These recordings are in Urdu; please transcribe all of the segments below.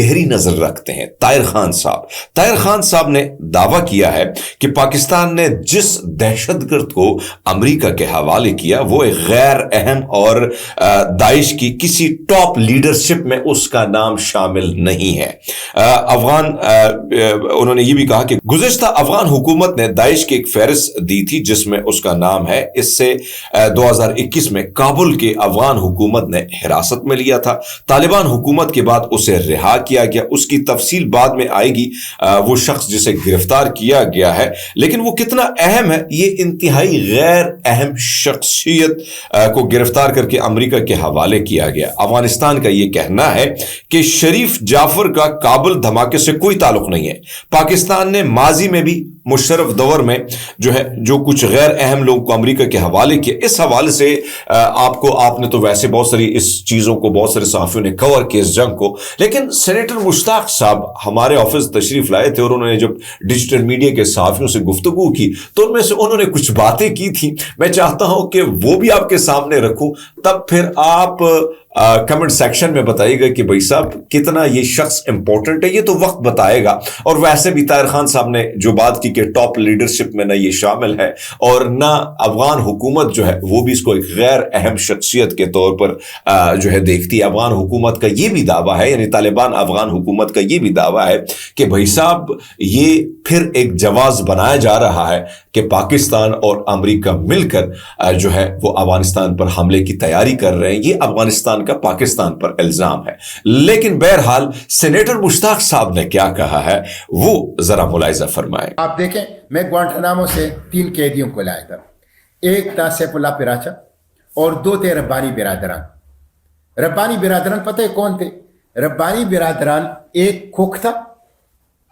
گہری نظر رکھتے ہیں۔ طاہر خان صاحب نے دعویٰ کیا ہے کہ پاکستان نے جس دہشت گرد کو امریکہ کے حوالے کیا وہ ایک غیر اہم اور داعش کی کسی ٹاپ لیڈرشپ میں اس کا نام شامل نہیں ہے۔ انہوں نے یہ بھی کہا کہ گزشتہ افغان حکومت نے داعش کی ایک فہرست دی تھی جس میں اس کا نام ہے۔ اس سے 2021 میں کابل کے افغان حکومت نے حراست میں لیا تھا۔ طالبان حکومت کے بعد اسے رہا کیا گیا، اس کی تفصیل بعد میں آئے گی، وہ شخص جسے گرفتار کیا گیا ہے، لیکن وہ کتنا اہم ہے، یہ انتہائی غیر اہم شخصیت کو گرفتار کر کے امریکہ کے حوالے کیا گیا۔ افغانستان کا یہ کہنا ہے کہ شریف جعفر کا کابل دھماکے سے کوئی تعلق نہیں ہے۔ پاکستان نے ماضی میں بھی مشرف دور میں جو کچھ غیر اہم لوگوں کو امریکہ کے حوالے کیا، اس حوالے سے آپ نے تو ویسے بہت ساری اس چیزوں کو بہت سارے صحافیوں نے کور کیا اس جنگ کو، لیکن سینیٹر مشتاق صاحب ہمارے آفس تشریف لائے تھے اور انہوں نے جب ڈیجیٹل میڈیا کے صحافیوں سے گفتگو کی تو ان میں سے انہوں نے کچھ باتیں کی تھی، میں چاہتا ہوں کہ وہ بھی آپ کے سامنے رکھوں، تب پھر آپ کمنٹ سیکشن میں بتائیے گا کہ بھائی صاحب کتنا یہ شخص امپورٹنٹ ہے، یہ تو وقت بتائے گا۔ اور ویسے بھی طاہر خان صاحب نے جو بات کی کہ ٹاپ لیڈرشپ میں نہ یہ شامل ہے اور نہ افغان حکومت جو ہے وہ بھی اس کو ایک غیر اہم شخصیت کے طور پر دیکھتی ہے۔ افغان حکومت کا یہ بھی دعویٰ ہے، یعنی طالبان افغان حکومت کا یہ بھی دعویٰ ہے کہ بھائی صاحب یہ پھر ایک جواز بنایا جا رہا ہے کہ پاکستان اور امریکہ مل کر وہ افغانستان پر حملے کی تیاری کر رہے ہیں۔ یہ افغانستان کا پاکستان پر الزام ہے، لیکن بہرحال سینیٹر مشتاق صاحب نے کیا کہا ہے وہ ذرا ملاحظہ فرمائیں۔ آپ دیکھیں، میں گوانٹانامو سے 3 قیدیوں کو لایا تھا، ایک تھا سیف اللہ پراچا اور 2 تھے ربانی برادران۔ ربانی برادران پتہ ہے کون تھے؟ ربانی برادران ایک کوک تھا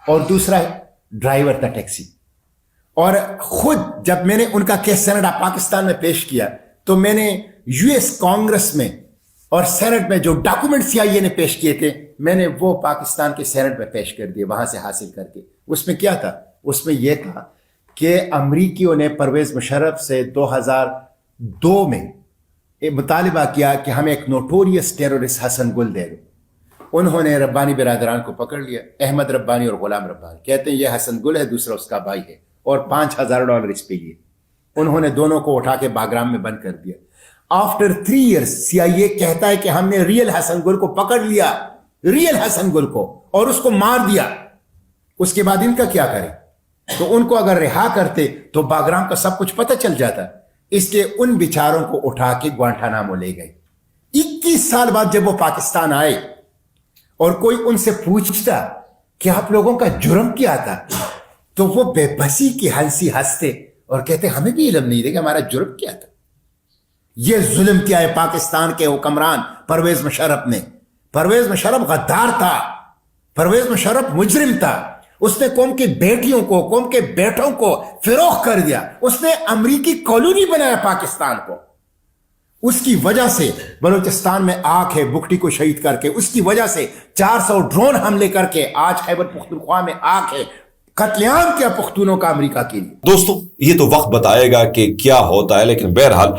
اور دوسرا ڈرائیور تھا ٹیکسی۔ اور خود جب میں نے ان کا کیس سینیٹ پاکستان میں پیش کیا تو میں نے یو ایس کانگریس میں اور سینٹ میں جو ڈاکومنٹ CIA نے پیش کیے تھے میں نے وہ پاکستان کے سینٹ میں پیش کر دیے، وہاں سے حاصل کر کے۔ اس میں کیا تھا؟ اس میں یہ تھا کہ امریکیوں نے پرویز مشرف سے 2002 میں مطالبہ کیا کہ ہمیں ایک نوٹوریس ٹیرورسٹ حسن گل دے دو۔ انہوں نے ربانی برادران کو پکڑ لیا، احمد ربانی اور غلام ربانی، کہتے ہیں یہ حسن گل ہے، دوسرا اس کا بھائی ہے، اور $5000 اس پہ لیے۔ انہوں نے دونوں کو اٹھا کے باگرام میں بند کر دیا۔ آفٹر 3 years CIA کہتا ہے کہ ہم نے ریئل حسن گل کو پکڑ لیا، ریئل حسن گل کو، اور اس کو مار دیا۔ اس کے بعد ان کا کیا کریں؟ تو ان کو اگر رہا کرتے تو باگرام کا سب کچھ پتہ چل جاتا، اس لیے ان بیچاروں کو اٹھا کے گوانٹانامو لے گئے۔ 21 سال بعد جب وہ پاکستان آئے اور کوئی ان سے پوچھتا کہ آپ لوگوں کا جرم کیا تھا تو وہ بے بسی کی ہنسی ہنستے اور کہتے ہمیں بھی علم نہیں دے کہ ہمارا جرم کیا تھا۔ یہ ظلم کیا ہے پاکستان کے حکمران پرویز مشرف نے۔ پرویز مشرف غدار تھا، پرویز مشرف مجرم تھا، اس نے قوم کی بیٹیوں کو، قوم کے بیٹوں کو فروخت کر دیا، اس نے امریکی کالونی بنایا پاکستان کو۔ اس کی وجہ سے بلوچستان میں آگ ہے، بکٹی کو شہید کر کے، اس کی وجہ سے 400 ڈرون حملے کر کے آج خیبر پختونخوا میں آگ ہے، قتل عام کیا پختونوں کا امریکہ کے لیے۔ دوستو یہ تو وقت بتائے گا کہ کیا ہوتا ہے، لیکن بہرحال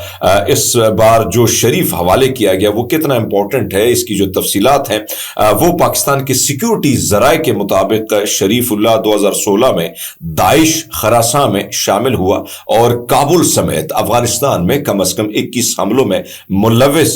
اس بار جو شریف حوالے کیا گیا وہ کتنا امپورٹنٹ ہے، اس کی جو تفصیلات ہیں وہ پاکستان کے سیکیورٹی ذرائع کے مطابق شریف اللہ 2016 میں داعش خراساں میں شامل ہوا اور کابل سمیت افغانستان میں کم از کم 21 حملوں میں ملوث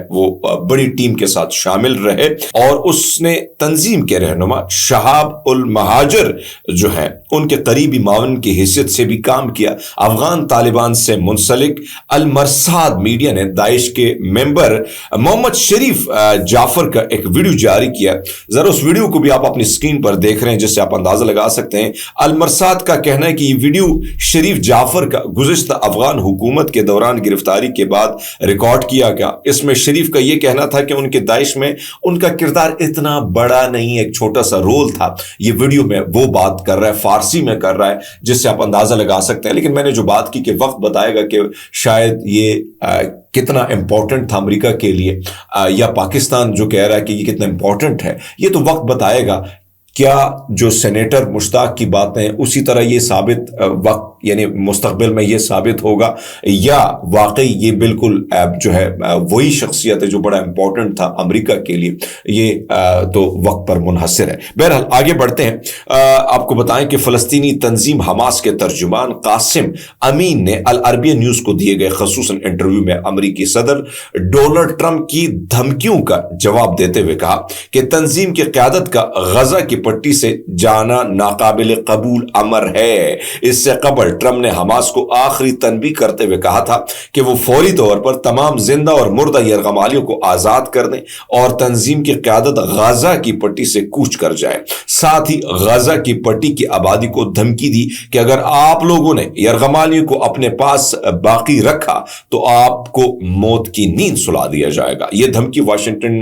وہ بڑی ٹیم کے ساتھ شامل رہے، اور اس نے تنظیم کے رہنما شہاب المہاجر ان کے قریبی معاون کی حیثیت سے بھی کام کیا۔ افغان طالبان سے منسلک المرصاد میڈیا نے داعش کے ممبر محمد شریف جعفر کا ایک ویڈیو جاری کیا، ذرا اس ویڈیو کو بھی آپ اپنی سکرین پر دیکھ رہے ہیں جس سے آپ اندازہ لگا سکتے ہیں۔ المرصاد کا کہنا ہے کہ یہ ویڈیو شریف جعفر کا گزشتہ افغان حکومت کے دوران گرفتاری کے بعد ریکارڈ کیا گیا۔ اس میں شریف کا یہ کہنا تھا کہ ان کے داعش میں ان کا کردار اتنا بڑا نہیں، ایک چھوٹا سا رول تھا۔ یہ ویڈیو میں وہ بات کر رہا ہے، فارسی میں کر رہا ہے، جس سے آپ اندازہ لگا سکتے ہیں، لیکن میں نے جو بات کی کہ وقت بتائے گا کہ شاید یہ کتنا امپورٹنٹ تھا امریکہ کے لیے، یا پاکستان جو کہہ رہا ہے کہ یہ کتنا امپورٹنٹ ہے، یہ تو وقت بتائے گا۔ کیا جو سینیٹر مشتاق کی باتیں اسی طرح یہ ثابت وقت یعنی مستقبل میں یہ ثابت ہوگا یا واقعی یہ بالکل جو ہے وہی شخصیت ہے جو بڑا امپورٹنٹ تھا امریکہ کے لیے، یہ تو وقت پر منحصر ہے۔ بہرحال آگے بڑھتے ہیں۔ آپ کو بتائیں کہ فلسطینی تنظیم حماس کے ترجمان قاسم امین نے العربیہ نیوز کو دیے گئے خصوصاً انٹرویو میں امریکی صدر ڈونلڈ ٹرمپ کی دھمکیوں کا جواب دیتے ہوئے کہا کہ تنظیم کی قیادت کا غزہ کی پٹی سے جانا ناقابل قبول امر ہے۔ اس سے قبل ٹرمپ نے حماس کو آخری تنبیہ کرتے ہوئے کہا تھا کہ وہ فوری طور پر تمام زندہ اور مردہ یرغمالیوں کو آزاد کر دیں اور تنظیم کی قیادت غزہ کی پٹی سے کوچ کر جائے۔ ساتھ ہی غزہ کی پٹی کی آبادی کو دھمکی دی کہ اگر آپ لوگوں نے یرغمالیوں کو اپنے پاس باقی رکھا تو آپ کو موت کی نیند سلا دیا جائے گا۔ یہ دھمکی واشنگٹن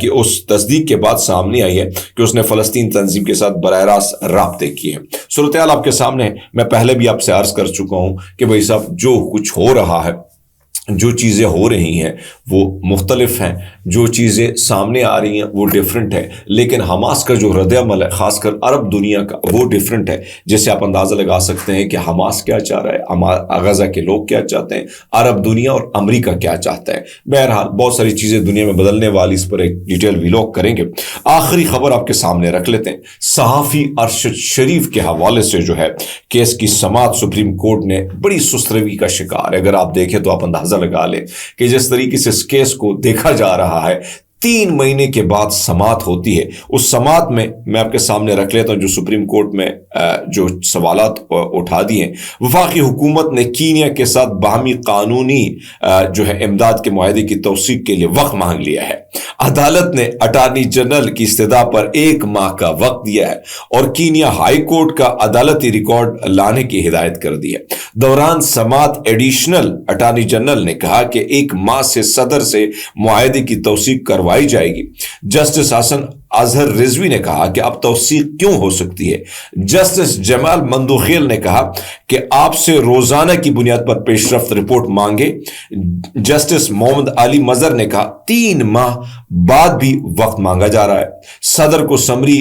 کی اس تصدیق کے بعد سامنے آئی ہے کہ اس نے فلسطین تنظیم کے ساتھ براہ راست رابطے کیے ہیں۔ صورتحال آپ کے سامنے ہے، میں پہلے بھی آپ سے عرض کر چکا ہوں کہ بھائی صاحب جو کچھ ہو رہا ہے، جو چیزیں ہو رہی ہیں وہ مختلف ہیں، جو چیزیں سامنے آ رہی ہیں وہ ڈیفرنٹ ہے، لیکن حماس کا جو رد عمل ہے خاص کر عرب دنیا کا وہ ڈیفرنٹ ہے، جیسے آپ اندازہ لگا سکتے ہیں کہ حماس کیا چاہ رہا ہے، غزہ کے لوگ کیا چاہتے ہیں، عرب دنیا اور امریکہ کیا چاہتا ہے۔ بہرحال بہت ساری چیزیں دنیا میں بدلنے والی، اس پر ایک ڈیٹیل ویلاگ کریں گے۔ آخری خبر آپ کے سامنے رکھ لیتے ہیں۔ صحافی ارشد شریف کے حوالے سے جو ہے کیس کی سماعت سپریم کورٹ نے بڑی سست روی کا شکار ہے۔ اگر آپ دیکھیں تو آپ اندازہ لگا لیں کہ جس طریقے سے اس کیس کو دیکھا جا رہا ہے 3 مہینے کے بعد سماعت ہوتی ہے، اس سماعت میں آپ کے سامنے رکھ لیتا ہوں جو سپریم کورٹ میں جو سوالات اٹھا دیے ہیں۔ وفاقی حکومت نے کینیا کے ساتھ باہمی قانونی جو ہے امداد کے معاہدے کی توثیق کے لیے وقت مانگ لیا ہے۔ عدالت نے اٹارنی جنرل کی استدعا پر 1 ماہ کا وقت دیا ہے اور کینیا ہائی کورٹ کا عدالتی ریکارڈ لانے کی ہدایت کر دی ہے۔ دوران سماعت ایڈیشنل اٹارنی جنرل نے کہا کہ 1 ماہ سے صدر سے معاہدے کی توثیق کروائی جائے گی۔ جسٹس حسن اظہر رضوی نے کہا کہ اب توثیق کیوں ہو سکتی ہے۔ جسٹس جمال مندوخیل نے کہا کہ آپ سے روزانہ کی بنیاد پر پیش رفت رپورٹ مانگے۔ جسٹس محمد علی مظہر نے کہا 3 ماہ بعد بھی وقت مانگا جا رہا ہے۔ صدر کو سمری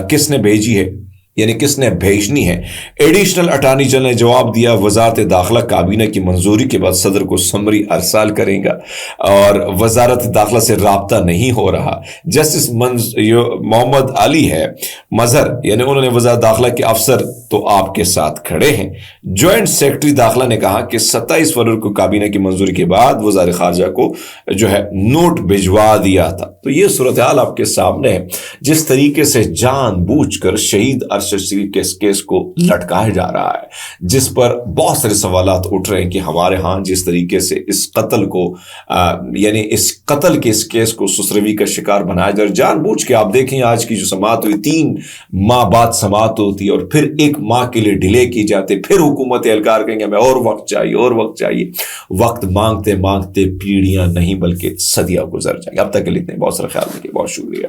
کس نے بھیجی ہے، یعنی کس نے بھیجنی ہے؟ ایڈیشنل اٹارنی جنرل نے جواب دیا وزارت داخلہ کابینہ کی منظوری کے بعد صدر کو سمری ارسال کرے گا اور وزارت داخلہ سے رابطہ نہیں ہو رہا۔ جسٹس محمد علی ہے مظہر، یعنی انہوں نے وزارت داخلہ کے افسر تو آپ کے ساتھ کھڑے ہیں۔ جوائنٹ سیکرٹری داخلہ نے کہا کہ 27 فروری کو کابینہ کی منظوری کے بعد وزارت خارجہ کو جو ہے نوٹ بھجوا دیا تھا۔ تو یہ صورتحال آپ کے سامنے ہے، جس طریقے سے جان بوجھ کر شہید ارشد شریف کے اس کیس کو لٹکایا جا رہا ہے، جس پر بہت سارے سوالات اٹھ رہے ہیں کہ ہمارے ہاں جس طریقے سے اس قتل کو یعنی اس قتل کے اس کیس کو سسروی کا شکار بنایا جا رہا ہے، جان بوجھ کے آپ دیکھیں آج کی جو سماعت ہوئی 3 ماہ بعد سماعت ہوتی ہے اور پھر 1 ماہ کے لیے ڈیلے کی جاتے، پھر حکومت اہلکار کہیں گے ہمیں اور وقت چاہیے اور وقت چاہیے۔ وقت مانگتے مانگتے پیڑیاں نہیں بلکہ صدیاں گزر جائیں گے۔ اب تک کے لیے اتنے، بہت سارا خیال رکھیے، بہت شکریہ۔